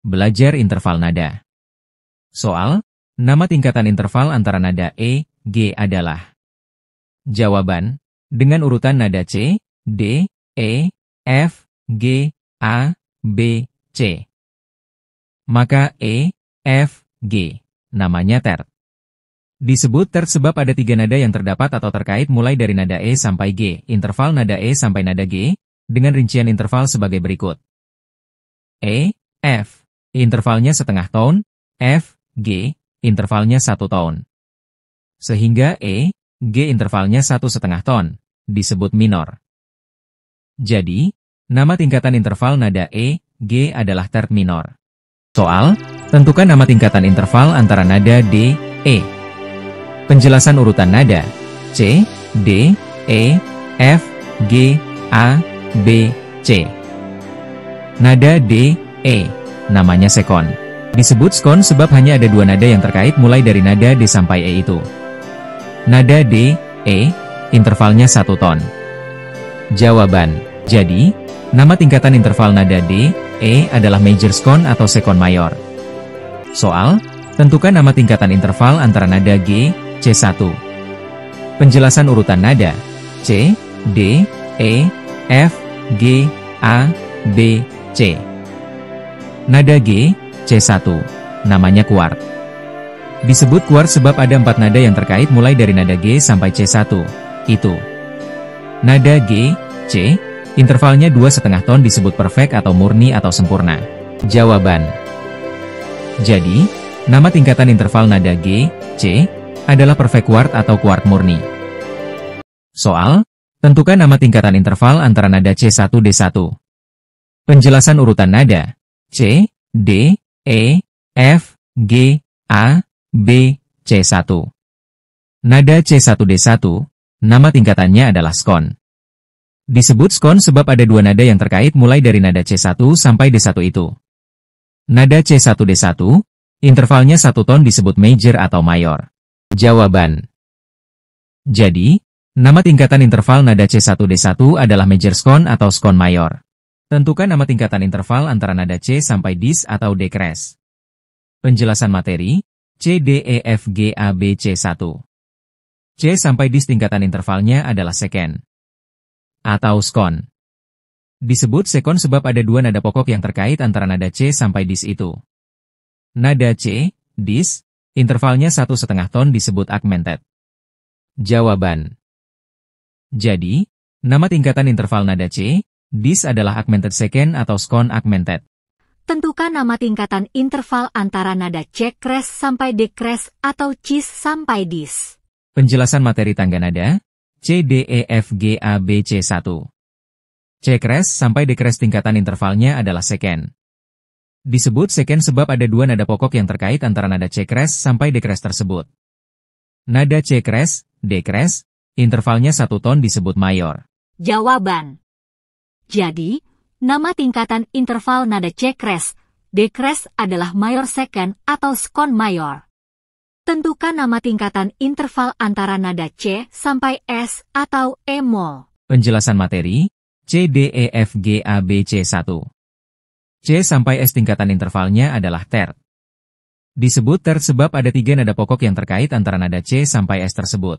Belajar interval nada. Soal, nama tingkatan interval antara nada E, G adalah. Jawaban, dengan urutan nada C, D, E, F, G, A, B, C. Maka E, F, G, namanya terz. Disebut terz sebab ada 3 nada yang terdapat atau terkait mulai dari nada E sampai G, interval nada E sampai nada G, dengan rincian interval sebagai berikut. E, F, intervalnya setengah tone, F, G, intervalnya 1 tone. Sehingga E, G intervalnya 1,5 tone, disebut minor. Jadi, nama tingkatan interval nada E, G adalah terz minor. Soal, tentukan nama tingkatan interval antara nada D, E. Penjelasan urutan nada C, D, E, F, G, A, B, C. Nada D, E, namanya sekon. Disebut skon sebab hanya ada 2 nada yang terkait mulai dari nada D sampai E itu. Nada D, E, intervalnya 1 ton. Jawaban, jadi, nama tingkatan interval nada D, E adalah major skon atau sekon mayor. Soal, tentukan nama tingkatan interval antara nada G, C1. Penjelasan urutan nada C, D, E, F, G, A, B, C. Nada G, C1, namanya kuart. Disebut kuart sebab ada 4 nada yang terkait mulai dari nada G sampai C1, itu. Nada G, C, intervalnya 2,5 ton disebut perfect atau murni atau sempurna. Jawaban. Jadi, nama tingkatan interval nada G, C, adalah perfect quart atau quart murni. Soal, tentukan nama tingkatan interval antara nada C1 D1. Penjelasan urutan nada C, D, E, F, G, A, B, C1. Nada C1 D1, nama tingkatannya adalah skon. Disebut skon sebab ada 2 nada yang terkait mulai dari nada C1 sampai D1 itu. Nada C1 D1, intervalnya 1 ton disebut major atau mayor. Jawaban. Jadi, nama tingkatan interval nada C1 D1 adalah major skon atau skon mayor. Tentukan nama tingkatan interval antara nada C sampai dis atau decrease. Penjelasan materi, C, D, E, F, G, A, B, C1. C sampai dis tingkatan intervalnya adalah second atau skon. Disebut sekon sebab ada 2 nada pokok yang terkait antara nada C sampai dis itu. Nada C, dis, intervalnya 1,5 ton disebut augmented. Jawaban. Jadi, nama tingkatan interval nada C, dis adalah augmented second atau skon augmented. Tentukan nama tingkatan interval antara nada C crash sampai D crash atau cis sampai dis. Penjelasan materi tangga nada C, D, E, F, G, A, B, C1. C crash sampai D crash tingkatan intervalnya adalah second. Disebut second sebab ada 2 nada pokok yang terkait antara nada C crash sampai D crash tersebut. Nada C crash, D crash, intervalnya 1 ton disebut mayor. Jawaban. Jadi, nama tingkatan interval nada C crash, D crash adalah mayor second atau skon mayor. Tentukan nama tingkatan interval antara nada C sampai S atau E mol. Penjelasan materi, C, D, E, F, G, A, B, C1. C sampai S tingkatan intervalnya adalah terz. Disebut terz sebab ada 3 nada pokok yang terkait antara nada C sampai S tersebut.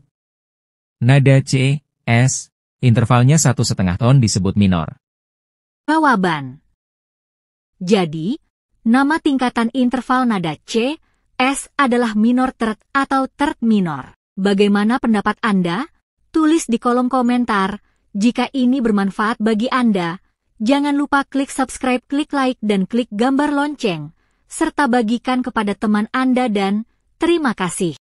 Nada C, S, intervalnya 1,5 ton disebut minor. Jawaban. Jadi, nama tingkatan interval nada C, S adalah minor terz atau terz minor. Bagaimana pendapat Anda? Tulis di kolom komentar. Jika ini bermanfaat bagi Anda, jangan lupa klik subscribe, klik like, dan klik gambar lonceng, serta bagikan kepada teman Anda dan terima kasih.